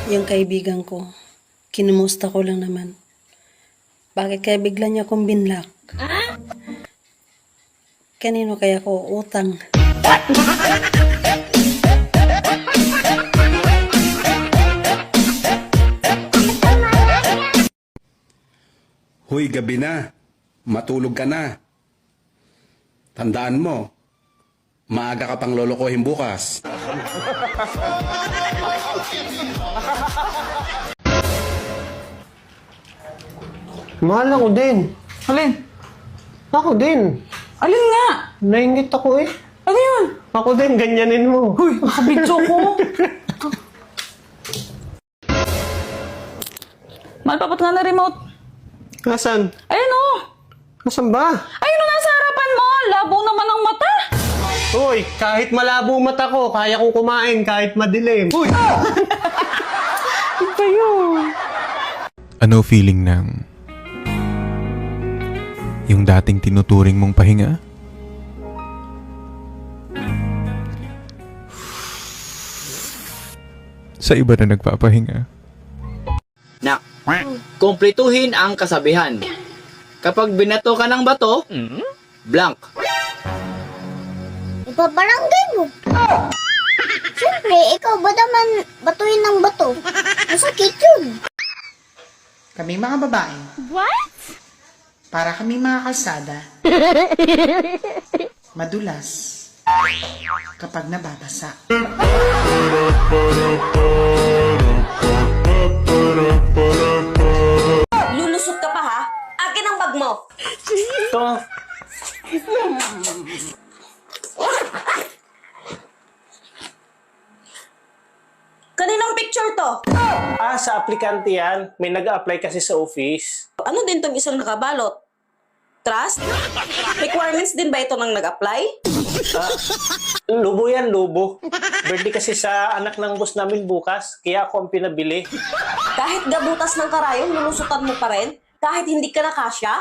Yung kaibigan ko, kinumusta ko lang naman. Bakit kaya bigla niya akong binlock? Kanino kaya ko utang? Huy, gabi na. Matulog ka na. Tandaan mo, maaga ka pang lolokohin bukas. Mahal ako din. Alin? Ako din. Alin nga? Nainggit ako eh. Ano yun? Ako din, ganyanin mo. Uy, nakabidyo ko. Mahal, papat nga na remote. Nasaan? Ayun o. Nasaan ba? Ayun o, nasa harapan mo. Labo naman ang mata. Uy, kahit malabo mata ko, kaya kong kumain kahit madilim. Uy! Ito yun. Ano feeling ng yung dating tinuturing mong pahinga? Sa iba na nagpapahinga. Nak, kumpletuhin ang kasabihan. Kapag binato ka ng bato, blank. Ipabarangay mo. Siyempre, ikaw ba naman batuin ng bato? Masakit yun. Kami mga babae. What? Para kami mga kalsada. Madulas. Kapag nababasa. Lulusot ka pa ha? Akin ang bag mo. Ito. Kaninang picture to? Sa aplikante yan. May nag-a-apply kasi sa office. Ano din tong isang nakabalot? Trust? Requirements din ba ito ng nag-apply? Lubo yan, lubo. Birthday kasi sa anak ng boss namin bukas. Kaya ako ang pinabili. Kahit gabutas ng karayom, lulusutan mo pa rin? Kahit hindi ka nakasya?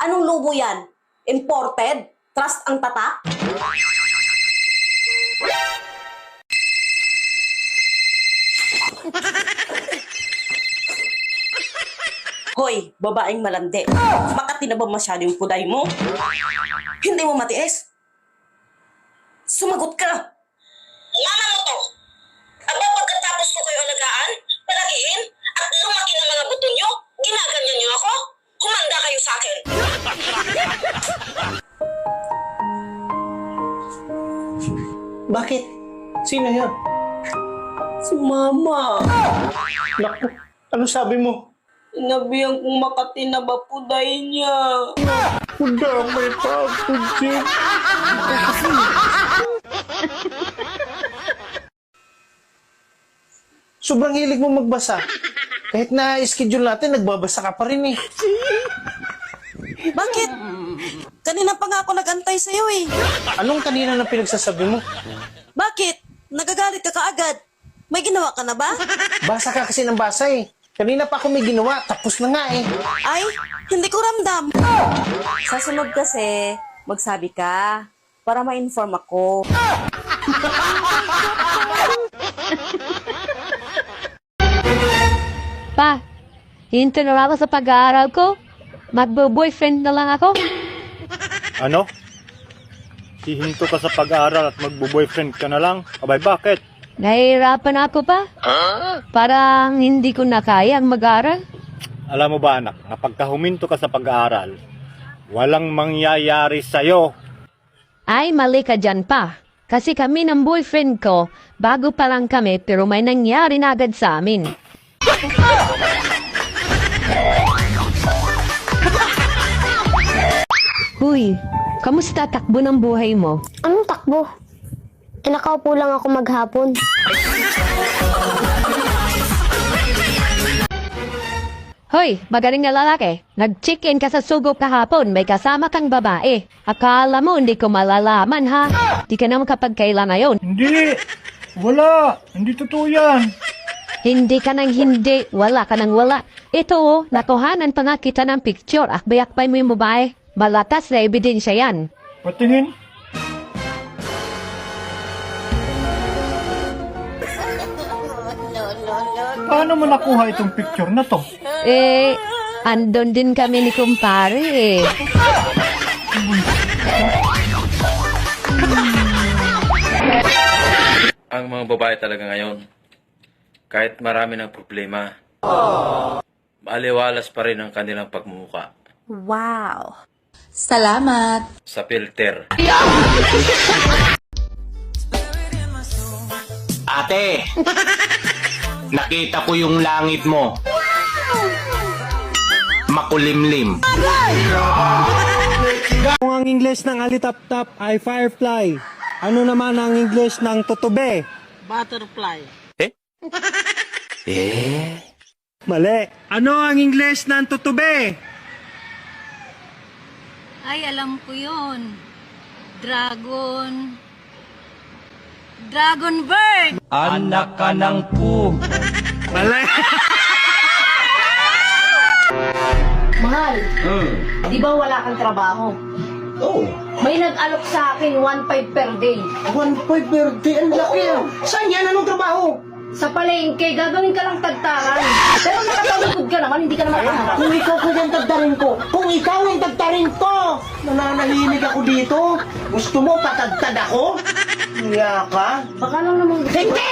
Anong lubo yan? Imported? Trust ang tatak? Hoy, babaeng malandi. Makati na ba masyado yung puday mo? Hindi mo matiis? Sumagot ka! Mama mo to! Aba, pagkatapos ko kayo alagaan, palakihin, at lumaki ng mga buto nyo, ginaganyan nyo ako? Kumanda kayo sa akin! Bakit? Sino yun? Si Mama! Naku, ano sabi mo? Sinabihan kong Makati na ba puday niya? Damay pa ako, Jim. Sobrang hilig mo magbasa. Kahit na schedule natin, nagbabasa ka pa rin eh. Bakit? Kanina pa nga ako nag-antay sa'yo eh. Anong kanina na pinagsasabi mo? Bakit? Nagagalit ka kaagad. May ginawa ka na ba? Basa ka kasi ng basa eh. Kanina pa ako may ginawa, tapos na nga eh. Ay, hindi ko ramdam. Sa sunod kasi, magsabi ka para ma-inform ako. Pa, hinto na ako sa pag-aaral ko. Magbo-boyfriend na lang ako. Ano? Hihinto ka sa pag-aaral at magbo-boyfriend ka na lang? Abay, bakit? Nahihirapan ako pa. Parang hindi ko na kayang mag-aaral. Alam mo ba anak, na pagka huminto ka sa pag-aaral, walang mangyayari sa'yo. Ay, mali ka dyan pa. Kasi kami ng boyfriend ko, bago pa lang kami pero may nangyari na agad sa amin. Huy, kamusta takbo ng buhay mo? Anong takbo? Nakaupo lang ako maghapon. Hoy, magaling na lalaki. Nag-check-in ka sa sugo kahapon, may kasama kang babae. Akala mo hindi ko malalaman ha? Di ka naman kapag kailan na yun. Hindi! Wala! Hindi totoo yan! Hindi ka nang hindi, wala ka nang wala. Ito oh, nakuhanan pa nga kita ng picture. Akbay-akbay mo yung babae. Malatas na ebidensya yan. Patingin? No, no. Paano mo nakuha itong picture na to? Eh, andon din kami ni kumpare eh. Ang mga babae talaga ngayon, kahit marami ng problema, maaliwalas pa rin ang kanilang pagmumuka. Wow. Salamat. Sa filter. Ate, nakita ko yung langit mo. Makulimlim. Kung ang English ng alitap-tap ay firefly, ano naman ang English ng tutube? Butterfly. Mali. Ano ang English ng tutube? Ay, alam ko yun. Dragon bird! Anak ka ng pu. Mali. Mahal, di ba wala kang trabaho? Oo. May nag-alok sa akin 1.5 per day. 1.5 birthday, ang laki. Saan yan? Anong trabaho? Sa palengke, gagawin ka lang tagtaran. Pero nakatalikod ka naman, hindi ka naman kaharap. Kung ikaw ko yung tagtarin ko, kung ikaw yung tagtarin ko, nananahimik ako dito. Gusto mo patagtad ako? Hiya ka? Baka lang naman gusto. Hindi!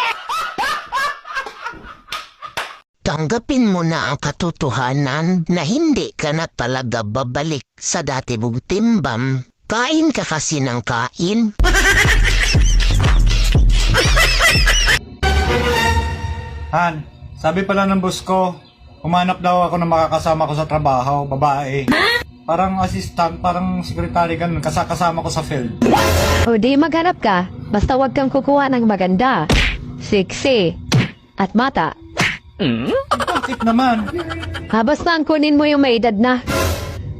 Tanggapin mo na ang katotohanan na hindi ka na talaga babalik sa dati mong timbang. Kain ka kasi ng kain. Han, sabi pala ng boss ko, humanap daw ako ng makakasama ko sa trabaho, babae. Parang assistant, parang secretary ganun, kasama ko sa field. O di maghanap ka, basta wag kang kukuha ng maganda, sexy, at mata. Bakit naman? Basta ang kunin mo yung may edad na.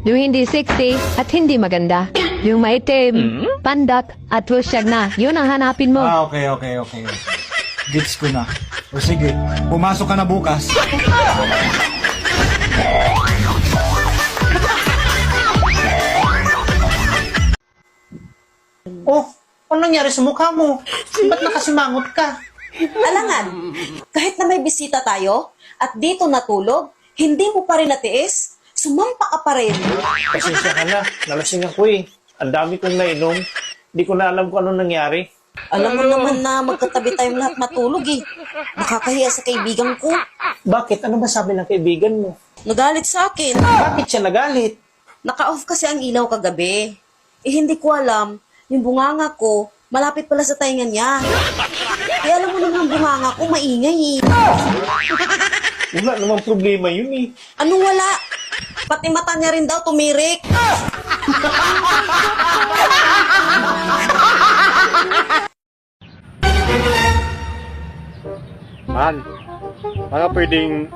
Yung hindi sexy at hindi maganda. Yung maitim, pandak, at rusyag na. Yun ang hanapin mo. Okay. Gets ko na. O sige, pumasok ka na bukas. Oh, ano nangyari sa mukha mo? Ba't nakasimangot ka? Alangan, kahit na may bisita tayo at dito natulog, hindi mo pa rin natiis, sumampa ka pa rin. Pasensya ka na, nalasing ako eh. Ang dami kong nainom. Hindi ko na alam kung ano nangyari. Alam mo naman na magkatabi tayong lahat matulog eh. Nakakahiya sa kaibigan ko. Bakit? Ano ba sabi ng kaibigan mo? Nagalit sa akin. Bakit siya nagalit? Naka-off kasi ang ilaw kagabi. Eh hindi ko alam, yung bunganga ko, malapit pala sa tainga niya. Eh alam mo naman ang bunganga ko, maingay eh. Wala namang problema yun eh. Anong wala? Pati mata niya rin daw tumirik. Man, baka pwedeng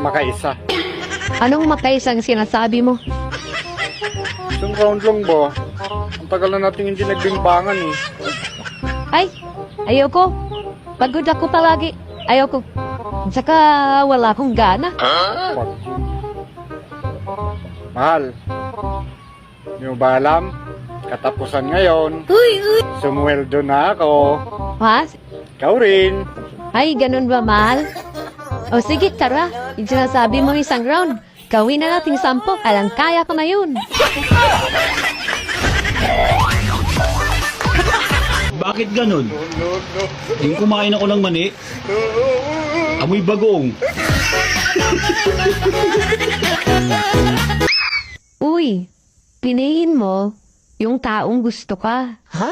makaisa. Anong makaisang sinasabi mo? Isang round lang ba? Ang tagal na natin hindi nagbimbangan eh. Ay, ayoko. Pagod ako palagi. Ayoko. Saka wala akong gana. Mahal, hindi mo ba alam? Katapusan ngayon. Sumweldo na ako. Ha? Ikaw rin. Ay, ganun ba, mahal? O sige, tara. Yung sinasabi mo isang round. Gawin na natin 10. Alang kaya ko na yun. Bakit ganun? Yung kumain ako ng mani, amoy bagong. Uy, piliin mo yung taong gusto ka. Ha?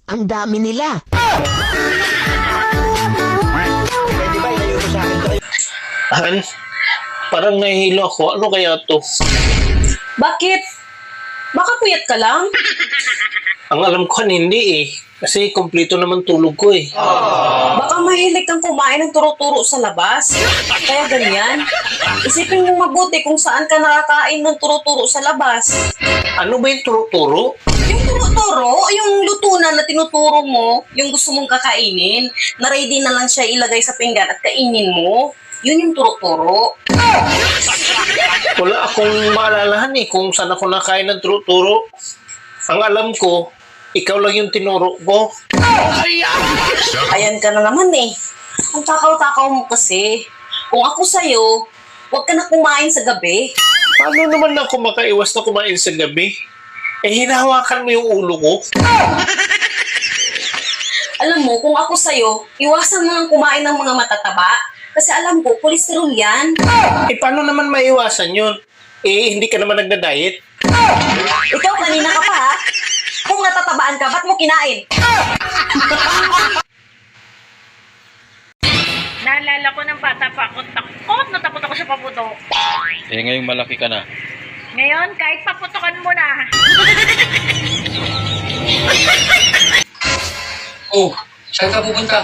Ang dami nila. Han, parang nahihilo ako. Ano kaya to? Bakit? Baka puyat ka lang? Ang alam ko hindi eh. Kasi kompleto naman tulog ko eh. Baka mahilig kang kumain ng turo-turo sa labas. Kaya ganyan. Isipin mo mabuti kung saan ka nakakain ng turo-turo sa labas. Ano ba yung turo-turo? Yung turo-turo, yung lutunan na tinuturo mo, yung gusto mong kakainin, na ready na lang siya ilagay sa pinggan at kainin mo, yun yung turo-turo. Wala akong maalalahan eh kung saan ako nakain ng turo-turo. Ang alam ko, ikaw lang yung tinuro ko. Ayan ka na naman eh. Ang takaw-takaw mo kasi. Kung ako sa'yo, huwag ka na kumain sa gabi. Paano naman ako makaiwas na kumain sa gabi? Eh, hinahawakan mo yung ulo ko. Alam mo, kung ako sa'yo, iwasan mo nang kumain ng mga matataba. Kasi alam ko, kolesterol yan. Eh, paano naman maiwasan yun? Eh, hindi ka naman nagda-diet. Ikaw, kanina ka pa ha? Kung natatabaan ka, ba't mo kinain? Naalala ko ng bata pa ako, takot na takot ako sa paputok. Eh ngayong malaki ka na. Ngayon, kahit paputokan mo na. Oh, saan ka pupunta?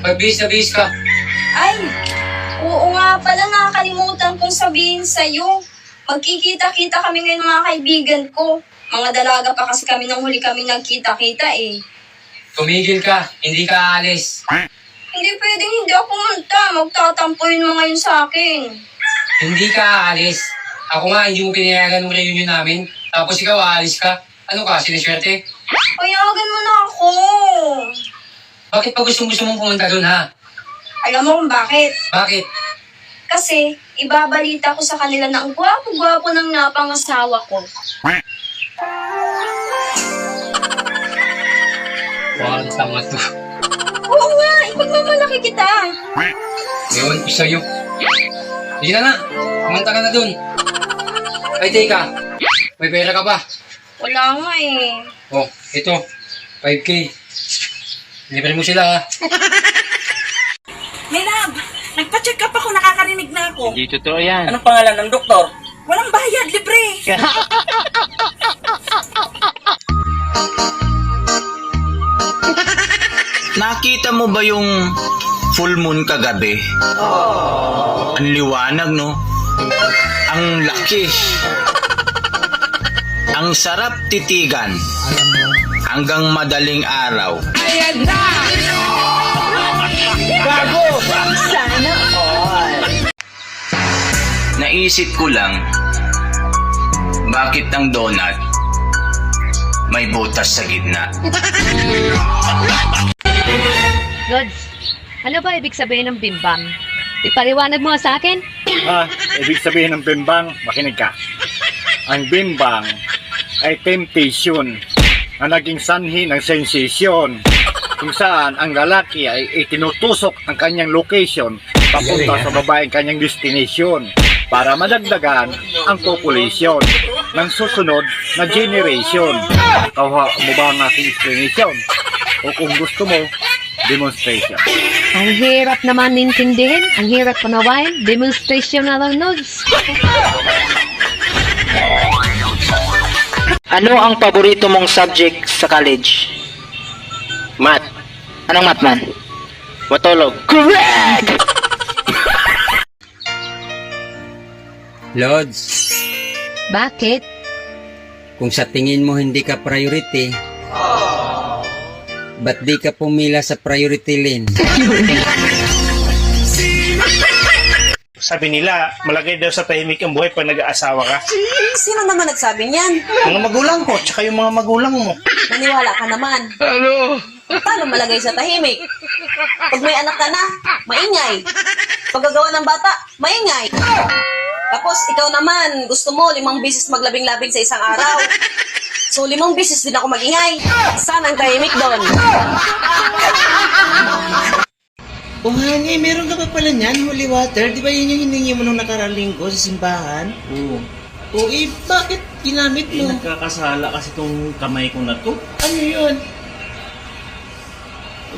Magbihis na bihis ka. Ay, oo nga pala, nakakalimutan kong sabihin sa'yo. Magkikita-kita kami ngayon mga kaibigan ko. Mga dalaga pa kasi kami nang huli kami nagkita-kita eh. Tumigil ka, hindi ka aalis. Hindi pwedeng hindi ako pumunta. Magtatampuin mo ngayon sa akin. Hindi ka aalis. Ako nga, hindi mo pinayagan ng reunion namin. Tapos ikaw aalis ka. Ano ka, siniswerte? Payagan mo na ako. Bakit pa gusto mong pumunta doon, ha? Alam mo kung bakit? Bakit? Kasi ibabalita ko sa kanila na ang gwapo-gwapo ng napangasawa ko. Wow, tama to. Oo nga, ipagmamalaki kita. Ewan ko sa'yo. Hindi na nga, kumanta ka na doon. Ay, teka. May pera ka ba? Wala nga eh. Oh, ito. 5K. Libre mo sila, ha? May lab, nagpa-check up ako, nakakarinig na ako. Hindi totoo yan. Anong pangalan ng doktor? Walang bayad, libre. Nakita mo ba yung full moon kagabi? Ang liwanag, no? Ang laki. Ang sarap titigan. Hanggang madaling araw. Ayan na! Gago! Sana all. Naisip ko lang, bakit ang donut may butas sa gitna? Lods, ano ba ibig sabihin ng bimbang? Ipaliwanag mo sa akin? Ibig sabihin ng bimbang, makinig ka. Ang bimbang ay temptation na naging sanhi ng sensasyon kung saan ang lalaki ay itinutusok ang kanyang location papunta sa babaeng kanyang destination para madagdagan ang population ng susunod na generation. Kawa mo ba ang aking explanation? O kung gusto mo, demonstration. Ang hirap naman intindihin, ang hirap panawain, demonstration na lang, Lods. Ano ang paborito mong subject sa college? Math. Anong math man? Matulog. Correct! Lods, Bakit? kung sa tingin mo hindi ka priority, ba't di ka pumila sa priority lane? Sabi nila, malagay daw sa tahimik ang buhay pag nag-aasawa ka. Sino naman nagsabi niyan? Mga magulang ko, tsaka yung mga magulang mo. Maniwala ka naman. Ano? Paano malagay sa tahimik? Pag may anak ka na, maingay. Paggagawa ng bata, maingay. Tapos ikaw naman, gusto mo 5 beses maglabing-labing sa isang araw. So 5 beses din ako magingay. Saan ang tahimik doon? Oh, honey, meron ka pa pala niyan, holy water. Di ba yun yung hiningi mo nung nakaraang linggo sa simbahan? Oo. O, bakit ginamit mo? Nagkakasala kasi tong kamay ko na to. Ano yun?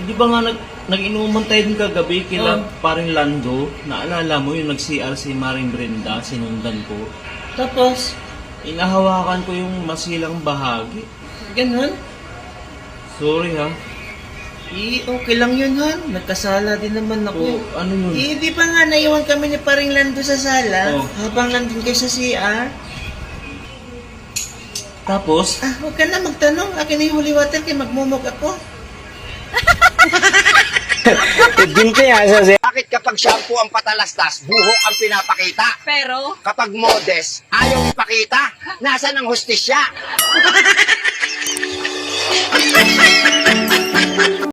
Di ba nga nag-inuman tayo dun kagabi kila paring Lando? Naalala mo yung nag-CR si Maring Brenda, sinundan ko. Tapos, Inahawakan ko yung masilang bahagi. ganun? Sorry ha. Okay lang yun, Han. Nagkasala din naman ako. Ano yun? Di pa nga naiwan kami ni paring Lando sa sala habang nandun kayo sa CR. Tapos? Huwag ka na magtanong. Akin na yung holy water kaya magmumog ako. Bakit kapag shampoo ang patalastas, buhok ang pinapakita? Pero, Kapag modest, ayaw ipakita. Nasaan ang hustisya?